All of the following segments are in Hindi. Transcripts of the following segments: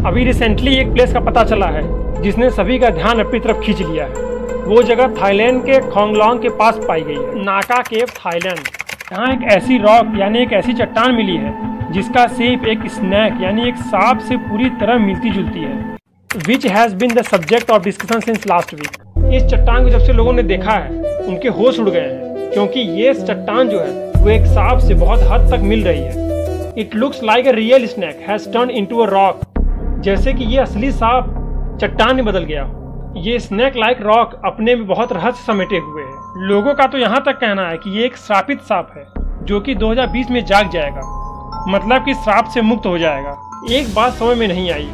अभी रिसेंटली एक प्लेस का पता चला है जिसने सभी का ध्यान अपनी तरफ खींच लिया है। वो जगह थाईलैंड के खोंगलोंग के पास पाई गई है, नाका केव थाईलैंड। यहाँ एक ऐसी रॉक यानी एक ऐसी चट्टान मिली है जिसका शेप एक स्नैक यानी एक सांप से पूरी तरह मिलती जुलती है। Which has been the subject of discussion since last week. इस चट्टान को जब से लोगों ने देखा है उनके होश उड़ गए हैं, क्योंकि ये चट्टान जो है वो एक सांप से बहुत हद तक मिल रही है। It looks like a real snake has turn into a rock. जैसे कि ये असली सांप चट्टान में बदल गया। ये स्नैक लाइक रॉक अपने में बहुत रहस्य समेटे हुए है। लोगों का तो यहाँ तक कहना है कि ये एक श्रापित सांप है जो कि 2020 में जाग जाएगा, मतलब कि श्राप से मुक्त हो जाएगा। एक बात समझ में नहीं आई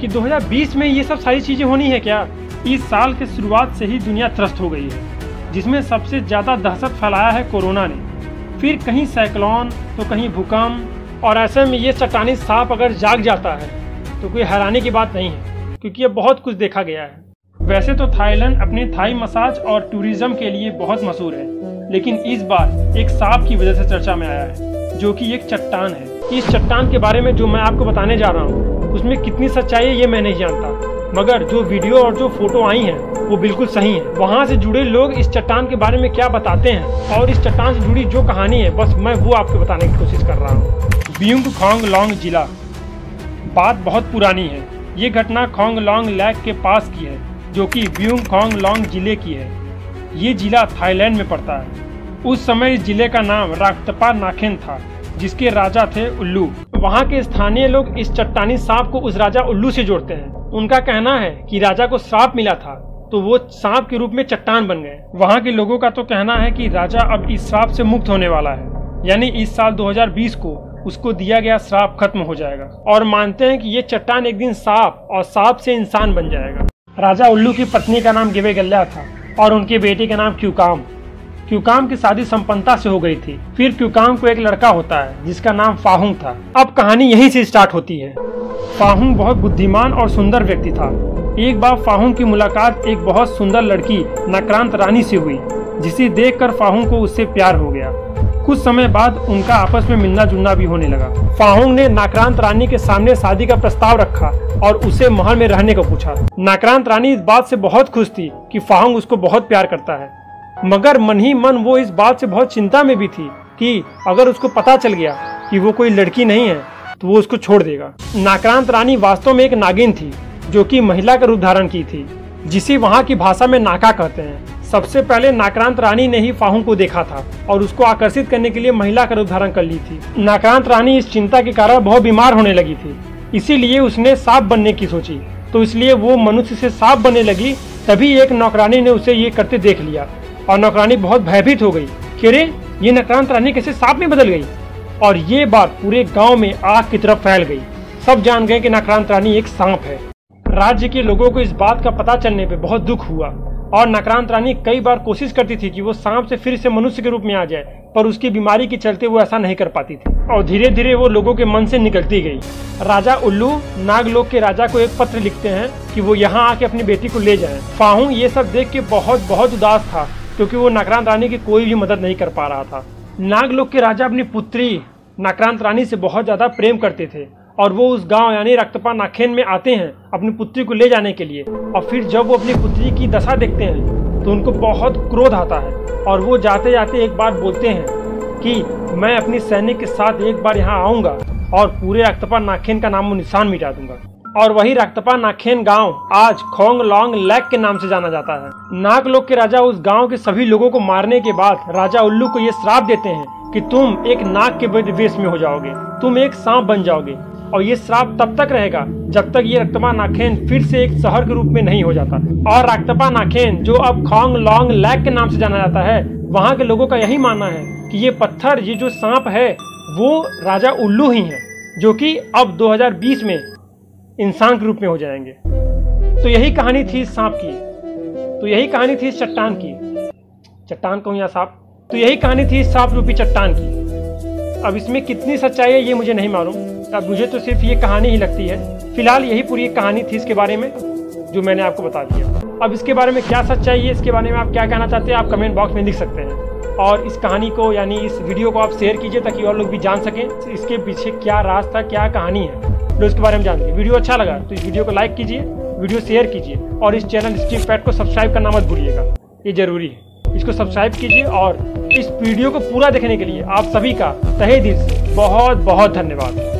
कि 2020 में ये सब सारी चीजें होनी है क्या। इस साल के शुरुआत से ही दुनिया त्रस्त हो गई है, जिसमें सबसे ज्यादा दहशत फैलाया है कोरोना ने। फिर कहीं साइक्लोन तो कहीं भूकंप, और ऐसे में ये चट्टानी सांप अगर जाग जाता है तो कोई हैरानी की बात नहीं है, क्योंकि ये बहुत कुछ देखा गया है। वैसे तो थाईलैंड अपने थाई मसाज और टूरिज्म के लिए बहुत मशहूर है, लेकिन इस बार एक सांप की वजह से चर्चा में आया है, जो कि एक चट्टान है। इस चट्टान के बारे में जो मैं आपको बताने जा रहा हूँ उसमें कितनी सच्चाई है ये मैं नहीं जानता, मगर जो वीडियो और जो फोटो आई हैं वो बिल्कुल सही है। वहाँ से जुड़े लोग इस चट्टान के बारे में क्या बताते हैं और इस चट्टान से जुड़ी जो कहानी है बस मैं वो आपको बताने की कोशिश कर रहा हूँ। ब्यूंग खोंगलोंग जिला। बात बहुत पुरानी है। ये घटना खोंगलोंग लेक के पास की है, जो कि ब्यूंग खोंगलोंग जिले की है। ये जिला थाईलैंड में पड़ता है। उस समय इस जिले का नाम राक्तपा नाखेन था, जिसके राजा थे उल्लू। वहाँ के स्थानीय लोग इस चट्टानी सांप को उस राजा उल्लू से जोड़ते हैं। उनका कहना है कि राजा को श्राप मिला था तो वो सांप के रूप में चट्टान बन गए। वहाँ के लोगों का तो कहना है कि राजा अब इस श्राप से मुक्त होने वाला है, यानी इस साल 2020 को उसको दिया गया श्राप खत्म हो जाएगा, और मानते हैं कि ये चट्टान एक दिन सांप और सांप से इंसान बन जाएगा। राजा उल्लू की पत्नी का नाम गिवेगल्या था और उनके बेटे का नाम क्यूकाम। क्यूकाम की शादी संपन्नता से हो गई थी। फिर क्यूकाम को एक लड़का होता है जिसका नाम फाहुंग था। अब कहानी यहीं से स्टार्ट होती है। फाहुंग बहुत बुद्धिमान और सुंदर व्यक्ति था। एक बार फाहुंग की मुलाकात एक बहुत सुंदर लड़की नक्रांत रानी से हुई, जिसे देखकर फाहुंग को उससे प्यार हो गया। कुछ समय बाद उनका आपस में मिलना जुलना भी होने लगा। फाहुंग ने नाक्रांत रानी के सामने शादी का प्रस्ताव रखा और उसे महल में रहने को पूछा। नाक्रांत रानी इस बात से बहुत खुश थी कि फाहुंग उसको बहुत प्यार करता है, मगर मन ही मन वो इस बात से बहुत चिंता में भी थी कि अगर उसको पता चल गया कि वो कोई लड़की नहीं है तो वो उसको छोड़ देगा। नाक्रांत रानी वास्तव में एक नागिन थी, जो कि महिला का रूप धारण की थी, जिसे वहाँ की भाषा में नाका कहते हैं। सबसे पहले नाक्रांत रानी ने ही फाहुंग को देखा था और उसको आकर्षित करने के लिए महिला का रूप धारण कर ली थी। नाक्रांत रानी इस चिंता के कारण बहुत बीमार होने लगी थी, इसीलिए उसने सांप बनने की सोची। तो इसलिए वो मनुष्य से सांप बनने लगी। तभी एक नौकरानी ने उसे ये करते देख लिया और नौकरानी बहुत भयभीत हो गई कि अरे ये नाक्रांत रानी कैसे सांप में बदल गई। और ये बात पूरे गाँव में आग की तरफ फैल गई। सब जान गए कि नाक्रांत रानी एक सांप है। राज्य के लोगों को इस बात का पता चलने पे बहुत दुख हुआ और नाक्रांत रानी कई बार कोशिश करती थी कि वो सांप से फिर से मनुष्य के रूप में आ जाए, पर उसकी बीमारी के चलते वो ऐसा नहीं कर पाती थी और धीरे धीरे वो लोगों के मन से निकलती गई। राजा उल्लू नागलोक के राजा को एक पत्र लिखते हैं कि वो यहाँ आके अपनी बेटी को ले जाए। फाहुंग ये सब देख के बहुत उदास था, क्योंकि वो नाक्रांत रानी की कोई भी मदद नहीं कर पा रहा था। नागलोक के राजा अपनी पुत्री नाक्रांत रानी से बहुत ज्यादा प्रेम करते थे और वो उस गांव यानी राक्तपा नाखेन में आते हैं अपनी पुत्री को ले जाने के लिए। और फिर जब वो अपनी पुत्री की दशा देखते हैं तो उनको बहुत क्रोध आता है और वो जाते जाते एक बार बोलते हैं कि मैं अपनी सैनिक के साथ एक बार यहाँ आऊँगा और पूरे राक्तपा नाखेन का नामो निशान मिटा दूंगा। और वही राक्तपा नाखेन गांव आज खोंगलोंग लेक के नाम से जाना जाता है। नागलोक के राजा उस गांव के सभी लोगों को मारने के बाद राजा उल्लू को ये श्राप देते हैं कि तुम एक नाग के वेश में हो जाओगे, तुम एक सांप बन जाओगे। और ये श्राप तब तक रहेगा जब तक ये राक्तपा नाखेन फिर से एक शहर के रूप में नहीं हो जाता। और राक्तपा नाखेन जो अब खोंगलोंग लेक के नाम से जाना जाता है, वहाँ के लोगों का यही मानना है कि ये पत्थर, ये जो सांप है वो राजा उल्लू ही है, जो कि अब 2020 में इंसान के रूप में हो जाएंगे। तो यही कहानी थी इस सांप की, तो यही कहानी थी इस चट्टान की। चट्टान कहूँ या सांप, तो यही कहानी थी इस सांप रूपी चट्टान की। अब इसमें कितनी सच्चाई है ये मुझे नहीं मालूम, अब मुझे तो सिर्फ ये कहानी ही लगती है। फिलहाल यही पूरी कहानी थी इसके बारे में जो मैंने आपको बता दिया। अब इसके बारे में क्या सच्चाई है, इसके बारे में आप क्या कहना चाहते हैं, आप कमेंट बॉक्स में लिख सकते हैं। और इस कहानी को यानी इस वीडियो को आप शेयर कीजिए ताकि और लोग भी जान सकें इसके पीछे क्या राज था, क्या कहानी है। लो इसके बारे में जान लीजिए। वीडियो अच्छा लगा तो इस वीडियो को लाइक कीजिए, वीडियो शेयर कीजिए और इस चैनल स्टीव फैक्ट को सब्सक्राइब करना मत भूलिएगा, ये जरूरी है। इसको सब्सक्राइब कीजिए और इस वीडियो को पूरा देखने के लिए आप सभी का तहे दिल से बहुत बहुत धन्यवाद।